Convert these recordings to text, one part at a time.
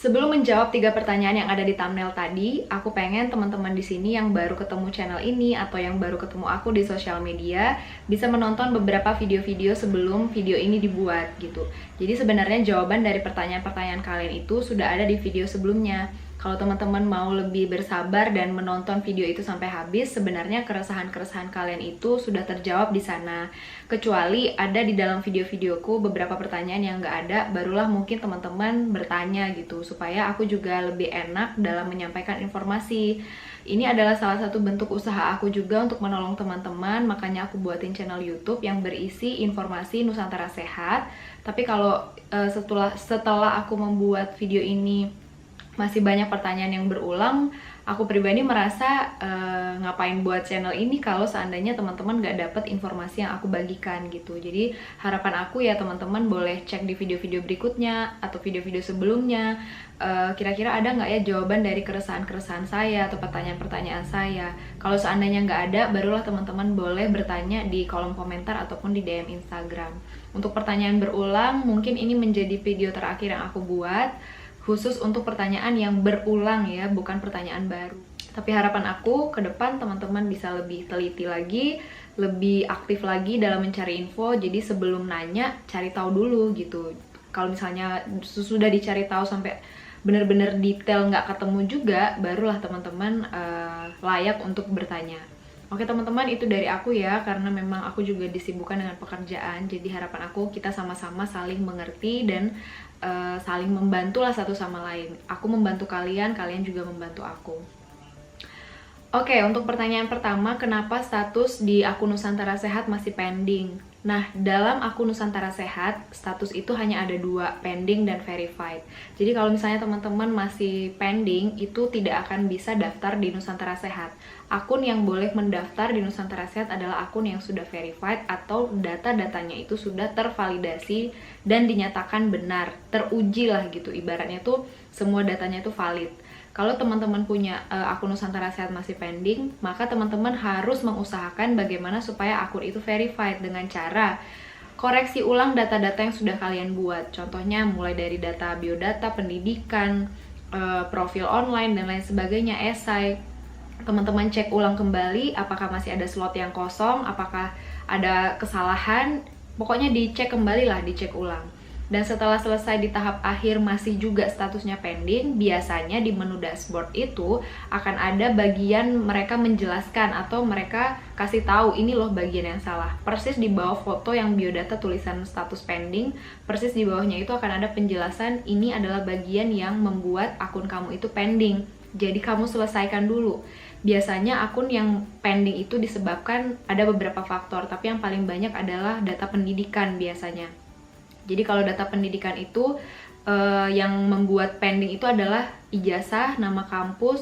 Sebelum menjawab 3 pertanyaan yang ada di thumbnail tadi, aku pengen teman-teman di sini yang baru ketemu channel ini atau yang baru ketemu aku di sosial media bisa menonton beberapa video-video sebelum video ini dibuat gitu. Jadi sebenarnya jawaban dari pertanyaan-pertanyaan kalian itu sudah ada di video sebelumnya. Kalau teman-teman mau lebih bersabar dan menonton video itu sampai habis, sebenarnya keresahan-keresahan kalian itu sudah terjawab di sana. Kecuali ada di dalam video-videoku beberapa pertanyaan yang nggak ada, barulah mungkin teman-teman bertanya gitu, supaya aku juga lebih enak dalam menyampaikan informasi. Ini adalah salah satu bentuk usaha aku juga untuk menolong teman-teman, makanya aku buatin channel YouTube yang berisi informasi Nusantara Sehat. Tapi kalau setelah aku membuat video ini masih banyak pertanyaan yang berulang, aku pribadi merasa ngapain buat channel ini kalau seandainya teman-teman gak dapet informasi yang aku bagikan gitu. Jadi harapan aku ya teman-teman boleh cek di video-video berikutnya atau video-video sebelumnya, kira-kira ada nggak ya jawaban dari keresahan-keresahan saya atau pertanyaan-pertanyaan saya. Kalau seandainya nggak ada, barulah teman-teman boleh bertanya di kolom komentar ataupun di DM Instagram. Untuk pertanyaan berulang, mungkin ini menjadi video terakhir yang aku buat, khusus untuk pertanyaan yang berulang ya, bukan pertanyaan baru. Tapi harapan aku ke depan teman-teman bisa lebih teliti lagi, lebih aktif lagi dalam mencari info. Jadi sebelum nanya, cari tahu dulu gitu. Kalau misalnya sudah dicari tahu sampai benar-benar detail nggak ketemu juga, barulah teman-teman layak untuk bertanya. Oke teman-teman, itu dari aku ya, karena memang aku juga disibukkan dengan pekerjaan. Jadi harapan aku kita sama-sama saling mengerti dan saling membantu lah satu sama lain. Aku membantu kalian, kalian juga membantu aku. Oke, untuk pertanyaan pertama, kenapa status di akun Nusantara Sehat masih pending? Nah, dalam akun Nusantara Sehat, status itu hanya ada 2, pending dan verified. Jadi kalau misalnya teman-teman masih pending, itu tidak akan bisa daftar di Nusantara Sehat. Akun yang boleh mendaftar di Nusantara Sehat adalah akun yang sudah verified atau data-datanya itu sudah tervalidasi dan dinyatakan benar, teruji lah gitu. Ibaratnya tuh semua datanya itu valid. Kalau teman-teman punya akun Nusantara Sehat masih pending, maka teman-teman harus mengusahakan bagaimana supaya akun itu verified dengan cara koreksi ulang data-data yang sudah kalian buat. Contohnya mulai dari data biodata, pendidikan, profil online, dan lain sebagainya, esai. Teman-teman cek ulang kembali apakah masih ada slot yang kosong, apakah ada kesalahan, pokoknya dicek kembali lah, dicek ulang. Dan setelah selesai di tahap akhir masih juga statusnya pending, biasanya di menu dashboard itu akan ada bagian mereka menjelaskan atau mereka kasih tahu ini loh bagian yang salah. Persis di bawah foto yang biodata tulisan status pending, persis di bawahnya itu akan ada penjelasan ini adalah bagian yang membuat akun kamu itu pending. Jadi kamu selesaikan dulu. Biasanya akun yang pending itu disebabkan ada beberapa faktor, tapi yang paling banyak adalah data pendidikan biasanya. Jadi kalau data pendidikan itu yang membuat pending itu adalah ijazah, nama kampus,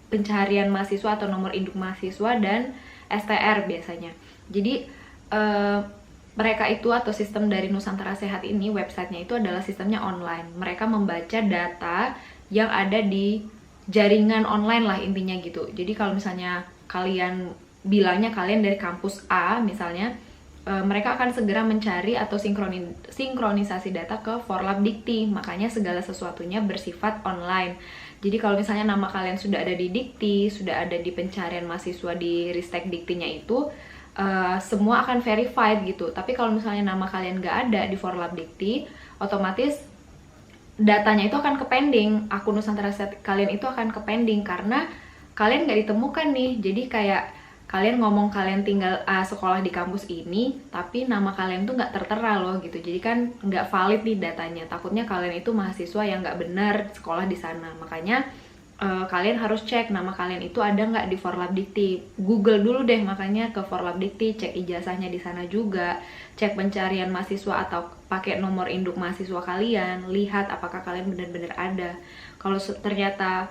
pencaharian mahasiswa atau nomor induk mahasiswa, dan STR biasanya. Jadi mereka itu atau sistem dari Nusantara Sehat ini, websitenya itu adalah sistemnya online. Mereka membaca data yang ada di jaringan online lah intinya gitu. Jadi kalau misalnya kalian bilangnya kalian dari kampus A misalnya, mereka akan segera mencari atau sinkronisasi data ke Forlab Dikti. Makanya segala sesuatunya bersifat online. Jadi kalau misalnya nama kalian sudah ada di Dikti, sudah ada di pencarian mahasiswa di Ristek Diktinya itu, semua akan verified gitu. Tapi kalau misalnya nama kalian nggak ada di Forlab Dikti, otomatis datanya itu akan ke pending. Akun Nusantara Sehat kalian itu akan ke pending karena kalian nggak ditemukan nih. Jadi kayak kalian ngomong kalian tinggal sekolah di kampus ini, tapi nama kalian tuh nggak tertera loh gitu. Jadi kan nggak valid nih datanya. Takutnya kalian itu mahasiswa yang nggak benar sekolah di sana. Makanya kalian harus cek nama kalian itu ada nggak di Forlab Dikti. Google dulu deh makanya ke Forlab Dikti, cek ijazahnya di sana juga, cek pencarian mahasiswa atau pakai nomor induk mahasiswa kalian, lihat apakah kalian benar-benar ada. Kalau ternyata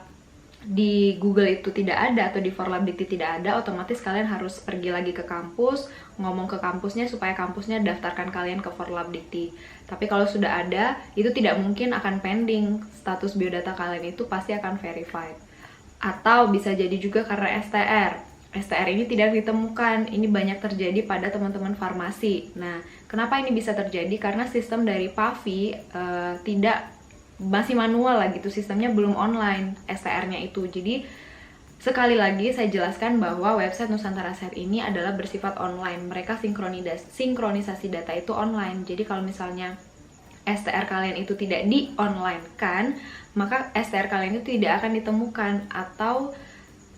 di Google itu tidak ada atau di Forlab Dikti tidak ada, otomatis kalian harus pergi lagi ke kampus, ngomong ke kampusnya supaya kampusnya daftarkan kalian ke Forlab Dikti. Tapi kalau sudah ada, itu tidak mungkin akan pending. Status biodata kalian itu pasti akan verified. Atau bisa jadi juga karena STR. STR ini tidak ditemukan. Ini banyak terjadi pada teman-teman farmasi. Nah, kenapa ini bisa terjadi? Karena sistem dari PAVI tidak masih manual lah gitu, sistemnya belum online STR-nya itu. Jadi sekali lagi saya jelaskan bahwa website Nusantara Sehat ini adalah bersifat online. Mereka sinkronisasi data itu online. Jadi kalau misalnya STR kalian itu tidak di-online kan, maka STR kalian itu tidak akan ditemukan atau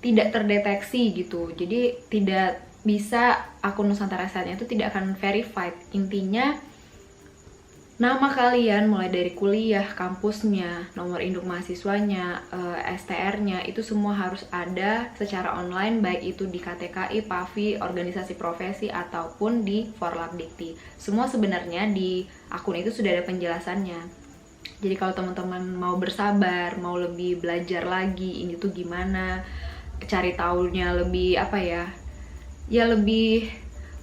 tidak terdeteksi gitu. Jadi tidak bisa akun Nusantara Sehatnya itu tidak akan verified. Intinya nama kalian mulai dari kuliah, kampusnya, nomor induk mahasiswanya, STR-nya itu semua harus ada secara online, baik itu di KTKI, PAVI, organisasi profesi ataupun di Forlabdikti. Semua sebenarnya di akun itu sudah ada penjelasannya. Jadi kalau teman-teman mau bersabar, mau lebih belajar lagi ini tuh gimana, cari taunya lebih ya lebih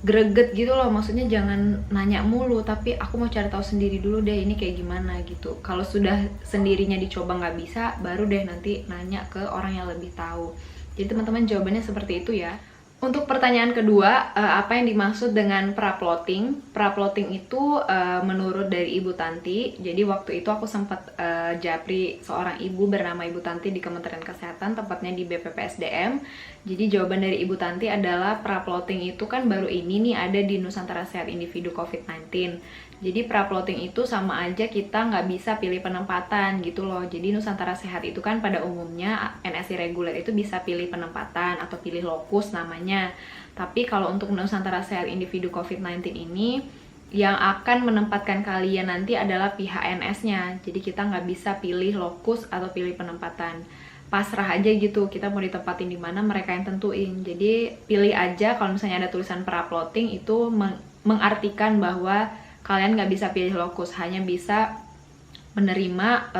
greget gitu loh, maksudnya jangan nanya mulu, tapi aku mau cari tahu sendiri dulu deh ini kayak gimana gitu. Kalau sudah sendirinya dicoba nggak bisa, baru deh nanti nanya ke orang yang lebih tahu. Jadi teman-teman jawabannya seperti itu ya. Untuk pertanyaan kedua, apa yang dimaksud dengan pra-plotting? Pra-plotting itu menurut dari Ibu Tanti. Jadi waktu itu aku sempat japri seorang ibu bernama Ibu Tanti di Kementerian Kesehatan, tepatnya di BPPSDM. Jadi jawaban dari Ibu Tanti adalah pra-plotting itu kan baru ini nih ada di Nusantara Sehat Individu COVID-19. Jadi pra-plotting itu sama aja kita nggak bisa pilih penempatan gitu loh. Jadi Nusantara Sehat itu kan pada umumnya NSI reguler itu bisa pilih penempatan atau pilih lokus namanya. Tapi kalau untuk Nusantara Sehat Individu COVID-19 ini, yang akan menempatkan kalian nanti adalah pihak NS-nya. Jadi kita nggak bisa pilih lokus atau pilih penempatan. Pasrah aja gitu, kita mau ditempatin di mana mereka yang tentuin. Jadi pilih aja. Kalau misalnya ada tulisan pra-plotting itu mengartikan bahwa kalian nggak bisa pilih lokus, hanya bisa menerima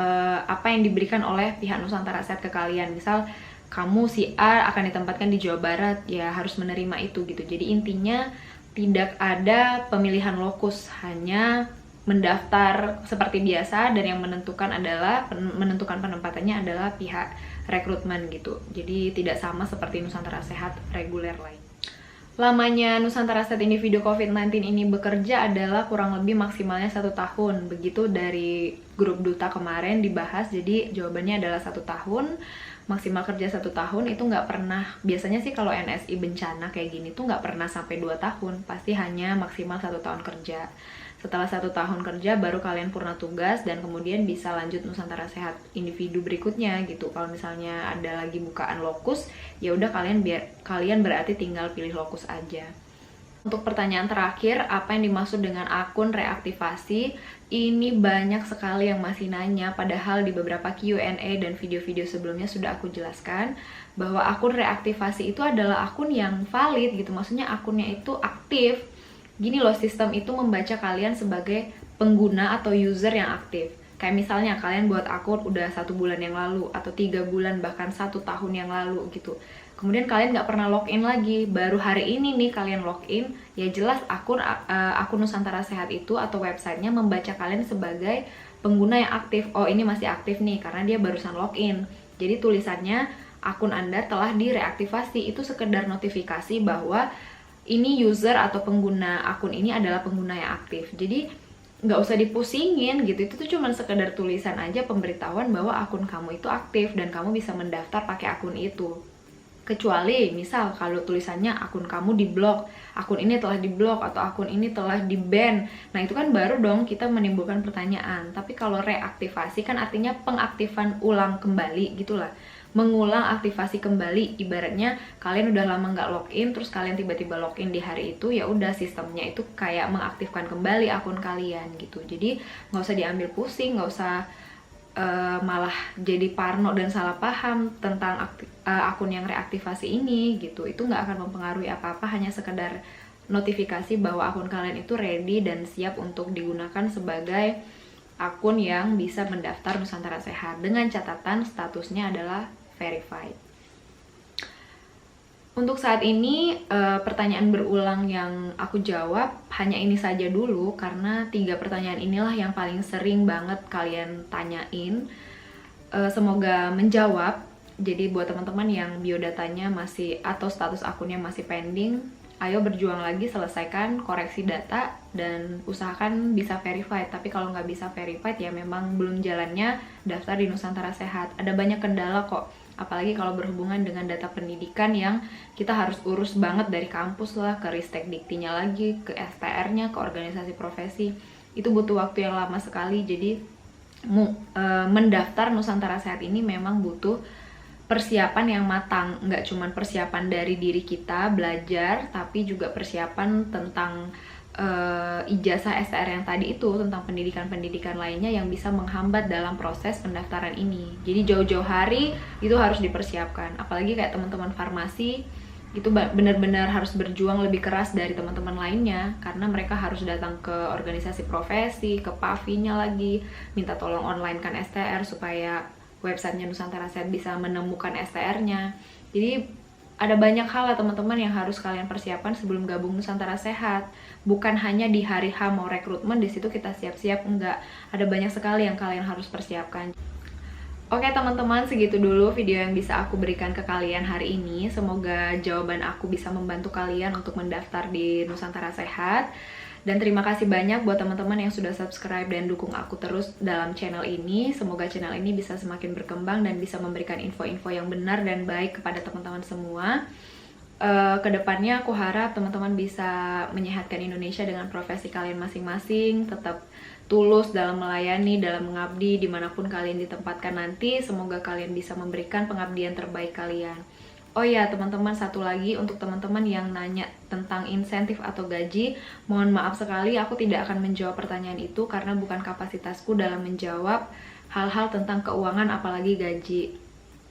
apa yang diberikan oleh pihak Nusantara Sehat ke kalian. Misal kamu si A akan ditempatkan di Jawa Barat, ya harus menerima itu gitu. Jadi intinya tidak ada pemilihan lokus, hanya mendaftar seperti biasa, dan yang menentukan penempatannya adalah pihak rekrutmen gitu. Jadi tidak sama seperti Nusantara Sehat reguler lain. Lamanya Nusantara Sehat Individu COVID-19 ini bekerja adalah kurang lebih maksimalnya 1 tahun. Begitu dari grup duta kemarin dibahas, jadi jawabannya adalah 1 tahun. Maksimal kerja 1 tahun itu nggak pernah, biasanya sih kalau NSI bencana kayak gini tuh nggak pernah sampai 2 tahun, pasti hanya maksimal 1 tahun kerja. Setelah 1 tahun kerja baru kalian purna tugas dan kemudian bisa lanjut Nusantara Sehat Individu berikutnya gitu. Kalau misalnya ada lagi bukaan lokus, ya udah kalian berarti tinggal pilih lokus aja. Untuk pertanyaan terakhir, apa yang dimaksud dengan akun reaktivasi? Ini banyak sekali yang masih nanya, padahal di beberapa Q&A dan video-video sebelumnya sudah aku jelaskan bahwa akun reaktivasi itu adalah akun yang valid gitu, maksudnya akunnya itu aktif. Gini loh, sistem itu membaca kalian sebagai pengguna atau user yang aktif. Kayak misalnya kalian buat akun udah 1 bulan yang lalu, atau 3 bulan, bahkan 1 tahun yang lalu gitu. Kemudian kalian nggak pernah login lagi, baru hari ini nih kalian login, ya jelas akun Nusantara Sehat itu atau websitenya membaca kalian sebagai pengguna yang aktif. Oh ini masih aktif nih, karena dia barusan login. Jadi tulisannya akun Anda telah direaktivasi, itu sekedar notifikasi bahwa ini user atau pengguna akun ini adalah pengguna yang aktif. Jadi nggak usah dipusingin gitu, itu tuh cuma sekedar tulisan aja pemberitahuan bahwa akun kamu itu aktif dan kamu bisa mendaftar pakai akun itu. Kecuali misal kalau tulisannya akun kamu diblok, akun ini telah diblok atau akun ini telah di-ban, nah itu kan baru dong kita menimbulkan pertanyaan. Tapi kalau reaktivasi kan artinya pengaktifan ulang kembali gitulah, mengulang aktivasi kembali. Ibaratnya kalian udah lama nggak login, terus kalian tiba-tiba login di hari itu, ya udah sistemnya itu kayak mengaktifkan kembali akun kalian gitu. Jadi nggak usah diambil pusing, nggak usah malah jadi parno dan salah paham tentang akun yang reaktivasi ini gitu. Itu nggak akan mempengaruhi apa-apa, hanya sekedar notifikasi bahwa akun kalian itu ready dan siap untuk digunakan sebagai akun yang bisa mendaftar Nusantara Sehat, dengan catatan statusnya adalah verified. Untuk saat ini pertanyaan berulang yang aku jawab hanya ini saja dulu, karena 3 pertanyaan inilah yang paling sering banget kalian tanyain. Semoga menjawab. Jadi buat teman-teman yang biodatanya masih atau status akunnya masih pending, ayo berjuang lagi, selesaikan koreksi data dan usahakan bisa verified. Tapi kalau nggak bisa verified ya memang belum jalannya daftar di Nusantara Sehat. Ada banyak kendala kok, apalagi kalau berhubungan dengan data pendidikan yang kita harus urus banget dari kampus lah, ke Ristek Diktinya lagi, ke STR-nya, ke organisasi profesi. Itu butuh waktu yang lama sekali. Jadi mendaftar Nusantara Sehat ini memang butuh persiapan yang matang, nggak cuma persiapan dari diri kita belajar, tapi juga persiapan tentang ijazah STR yang tadi itu, tentang pendidikan-pendidikan lainnya yang bisa menghambat dalam proses pendaftaran ini. Jadi jauh-jauh hari itu harus dipersiapkan, apalagi kayak teman-teman farmasi itu benar-benar harus berjuang lebih keras dari teman-teman lainnya, karena mereka harus datang ke organisasi profesi, ke PAVI-nya lagi, minta tolong online kan STR supaya websitenya Nusantara Sehat bisa menemukan STR-nya. Jadi ada banyak hal lah teman-teman yang harus kalian persiapkan sebelum gabung Nusantara Sehat. Bukan hanya di hari H mau rekrutmen di situ kita siap-siap, enggak. Ada banyak sekali yang kalian harus persiapkan. Oke teman-teman, segitu dulu video yang bisa aku berikan ke kalian hari ini. Semoga jawaban aku bisa membantu kalian untuk mendaftar di Nusantara Sehat. Dan terima kasih banyak buat teman-teman yang sudah subscribe dan dukung aku terus dalam channel ini. Semoga channel ini bisa semakin berkembang dan bisa memberikan info-info yang benar dan baik kepada teman-teman semua. Kedepannya aku harap teman-teman bisa menyehatkan Indonesia dengan profesi kalian masing-masing, tetap tulus dalam melayani, dalam mengabdi dimanapun kalian ditempatkan nanti. Semoga kalian bisa memberikan pengabdian terbaik kalian. Oh ya teman-teman, satu lagi untuk teman-teman yang nanya tentang insentif atau gaji, mohon maaf sekali aku tidak akan menjawab pertanyaan itu karena bukan kapasitasku dalam menjawab hal-hal tentang keuangan apalagi gaji.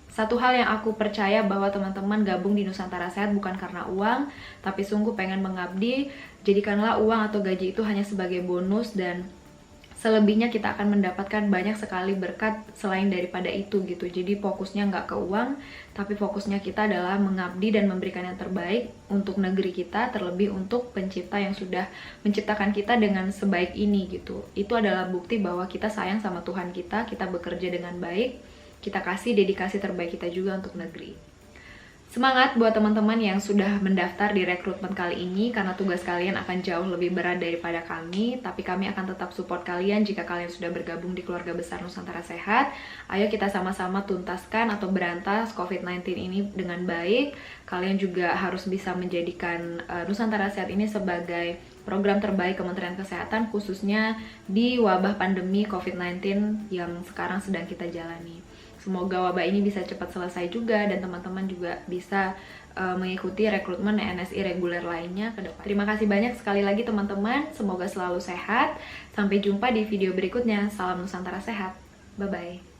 Satu hal yang aku percaya bahwa teman-teman gabung di Nusantara Sehat bukan karena uang, tapi sungguh pengen mengabdi. Jadikanlah uang atau gaji itu hanya sebagai bonus, dan selebihnya kita akan mendapatkan banyak sekali berkat selain daripada itu gitu. Jadi fokusnya nggak ke uang, tapi fokusnya kita adalah mengabdi dan memberikan yang terbaik untuk negeri kita, terlebih untuk pencipta yang sudah menciptakan kita dengan sebaik ini gitu. Itu adalah bukti bahwa kita sayang sama Tuhan kita bekerja dengan baik, kita kasih dedikasi terbaik kita juga untuk negeri. Semangat buat teman-teman yang sudah mendaftar di rekrutmen kali ini, karena tugas kalian akan jauh lebih berat daripada kami, tapi kami akan tetap support kalian jika kalian sudah bergabung di keluarga besar Nusantara Sehat. Ayo kita sama-sama tuntaskan atau berantas COVID-19 ini dengan baik. Kalian juga harus bisa menjadikan Nusantara Sehat ini sebagai program terbaik Kementerian Kesehatan, khususnya di wabah pandemi COVID-19 yang sekarang sedang kita jalani. Semoga wabah ini bisa cepat selesai juga dan teman-teman juga bisa mengikuti rekrutmen NSI reguler lainnya ke depan. Terima kasih banyak sekali lagi teman-teman, semoga selalu sehat. Sampai jumpa di video berikutnya. Salam Nusantara Sehat. Bye-bye.